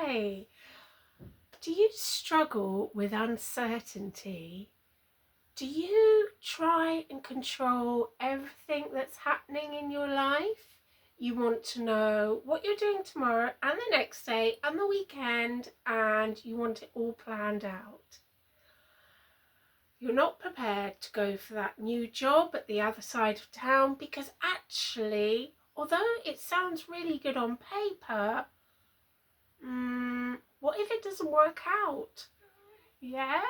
Hi! Do you struggle with uncertainty? Do you try and control everything that's happening in your life? You want to know what you're doing tomorrow and the next day and the weekend, and you want it all planned out. You're not prepared to go for that new job at the other side of town because actually, although it sounds really good on paper, what if it doesn't work out? Yeah?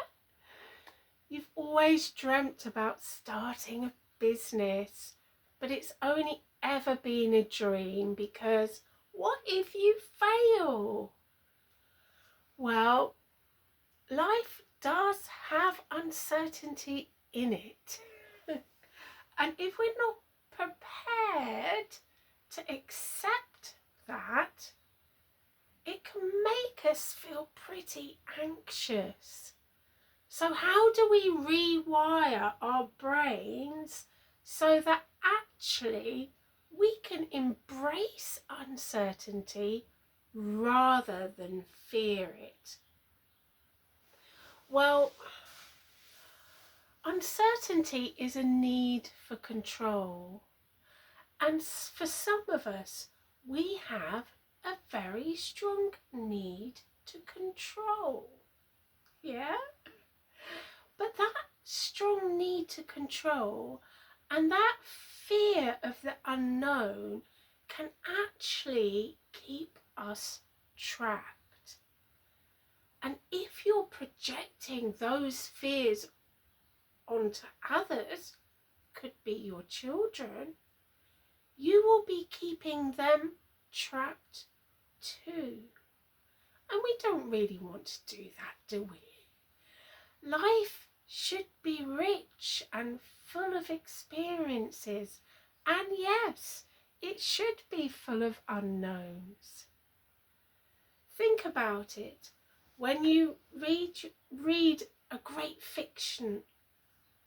You've always dreamt about starting a business, but it's only ever been a dream because what if you fail? Well, life does have uncertainty in it. And if we're not prepared to accept that, it can make us feel pretty anxious. So how do we rewire our brains so that actually we can embrace uncertainty rather than fear it? Well, uncertainty is a need for control. And for some of us, we have a very strong need to control. Yeah? But that strong need to control and that fear of the unknown can actually keep us trapped. And if you're projecting those fears onto others, could be your children, you will be keeping them trapped too. And we don't really want to do that, do we? Life should be rich and full of experiences, and yes, it should be full of unknowns. Think about it. When you read a great fiction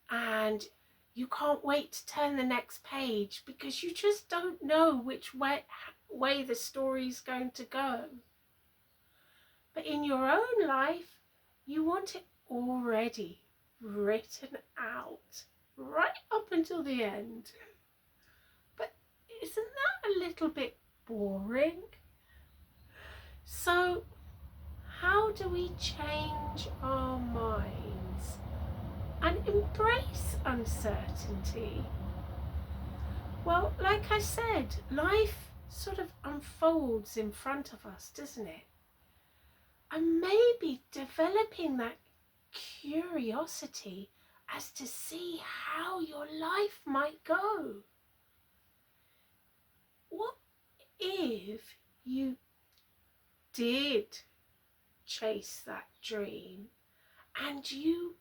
and you can't wait to turn the next page because you just don't know which way the story's going to go. But in your own life, you want it already written out, right up until the end. But isn't that a little bit boring? So how do we change our minds and embrace uncertainty? Well, like I said, life sort of unfolds in front of us, doesn't it? And maybe developing that curiosity as to see how your life might go. What if you did chase that dream and you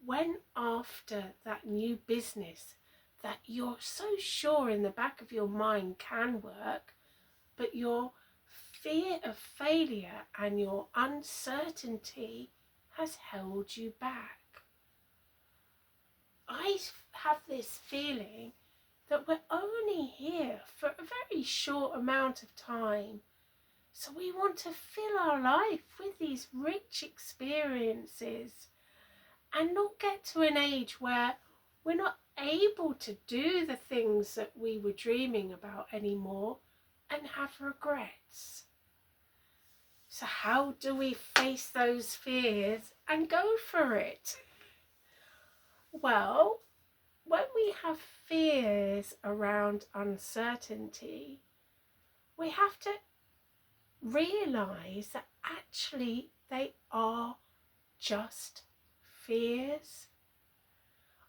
went after that new business that you're so sure in the back of your mind can work, but your fear of failure and your uncertainty has held you back? I have this feeling that we're only here for a very short amount of time. So we want to fill our life with these rich experiences and not get to an age where we're not able to do the things that we were dreaming about anymore and have regrets. So how do we face those fears and go for it? Well, when we have fears around uncertainty, we have to realise that actually they are just fears.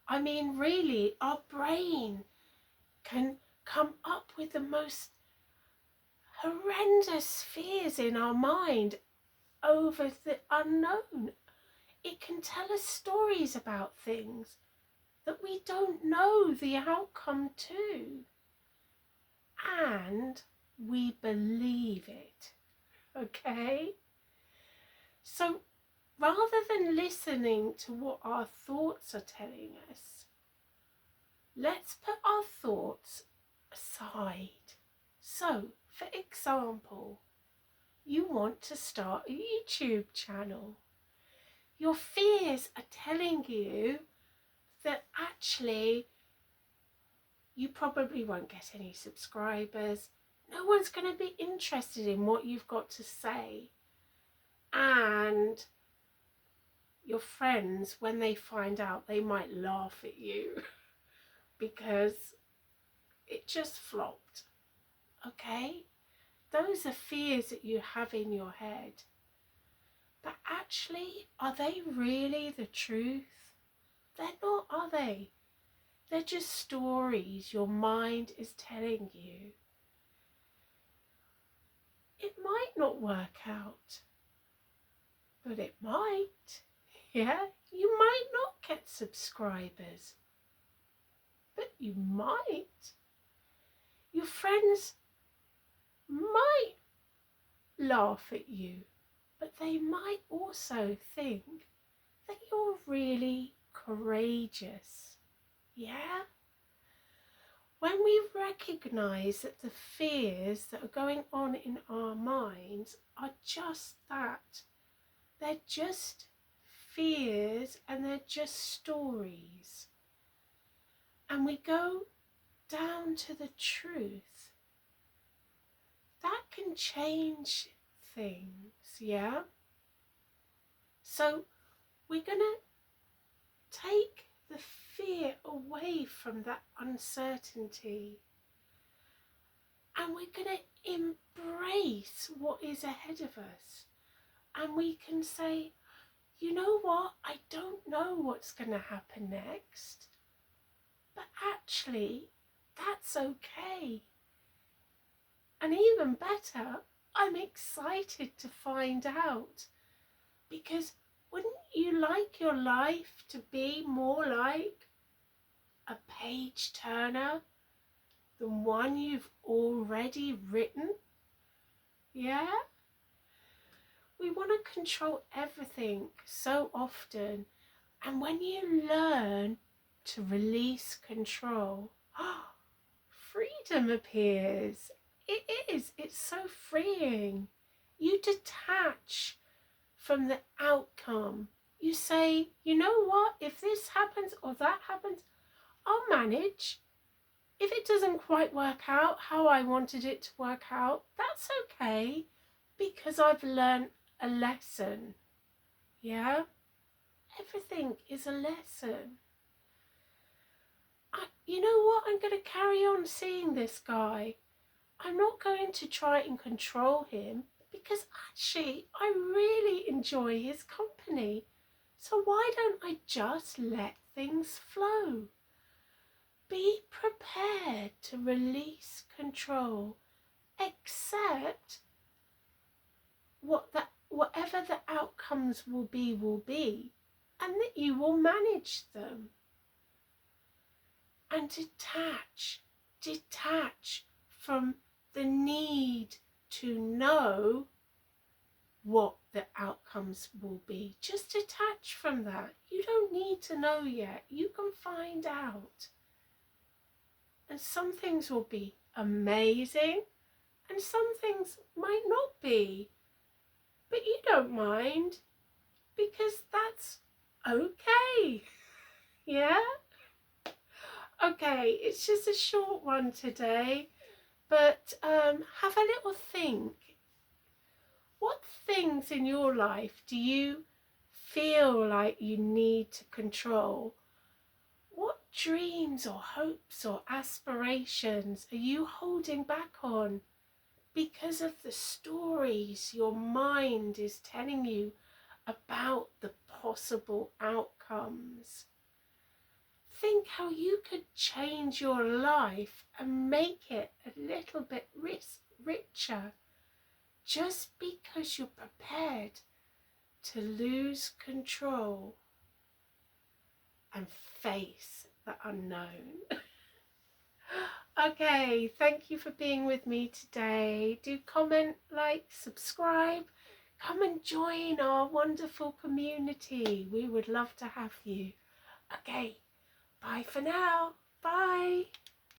I mean, really, our brain can come up with the most horrendous fears in our mind over the unknown. It can tell us stories about things that we don't know the outcome to, and we believe it. Okay? So rather than listening to what our thoughts are telling us, let's put our thoughts aside. So, for example, you want to start a YouTube channel. Your fears are telling you that actually you probably won't get any subscribers. No one's going to be interested in what you've got to say. And your friends, when they find out, they might laugh at you because it just flopped. Okay? Those are fears that you have in your head. But actually, are they really the truth? They're not, are they? They're just stories your mind is telling you. It might not work out, but it might. Yeah, you might not get subscribers, but you might. Your friends might laugh at you, but they might also think that you're really courageous. Yeah? When we recognize that the fears that are going on in our minds are just that, they're just fears and they're just stories, and we go down to the truth, that can change things, yeah? So we're going to take the fear away from that uncertainty, and we're going to embrace what is ahead of us. And we can say, you know what, I don't know what's going to happen next, but actually that's okay. And even better, I'm excited to find out, because wouldn't you like your life to be more like a page turner than one you've already written? Yeah? We want to control everything so often, and when you learn to release control, freedom appears. It is. It's so freeing. You detach from the outcome. You say, you know what, if this happens or that happens, I'll manage. If it doesn't quite work out how I wanted it to work out, that's okay, because I've learned a lesson. Yeah? Everything is a lesson. You know what? I'm going to carry on seeing this guy. I'm not going to try and control him, because actually I really enjoy his company. So why don't I just let things flow? Be prepared to release control. Accept whatever the outcomes will be, and that you will manage them. And detach from the need to know what the outcomes will be. Just detach from that. You don't need to know yet. You can find out. And some things will be amazing, and some things might not be. But you don't mind, because that's okay. Yeah? Okay, it's just a short one today, but have a little think. What things in your life do you feel like you need to control? What dreams or hopes or aspirations are you holding back on because of the stories your mind is telling you about the possible outcomes? Think how you could change your life and make it a little bit richer, just because you're prepared to lose control and face the unknown. Okay, thank you for being with me today. Do comment, like, subscribe. Come and join our wonderful community. We would love to have you. Okay, bye for now. Bye.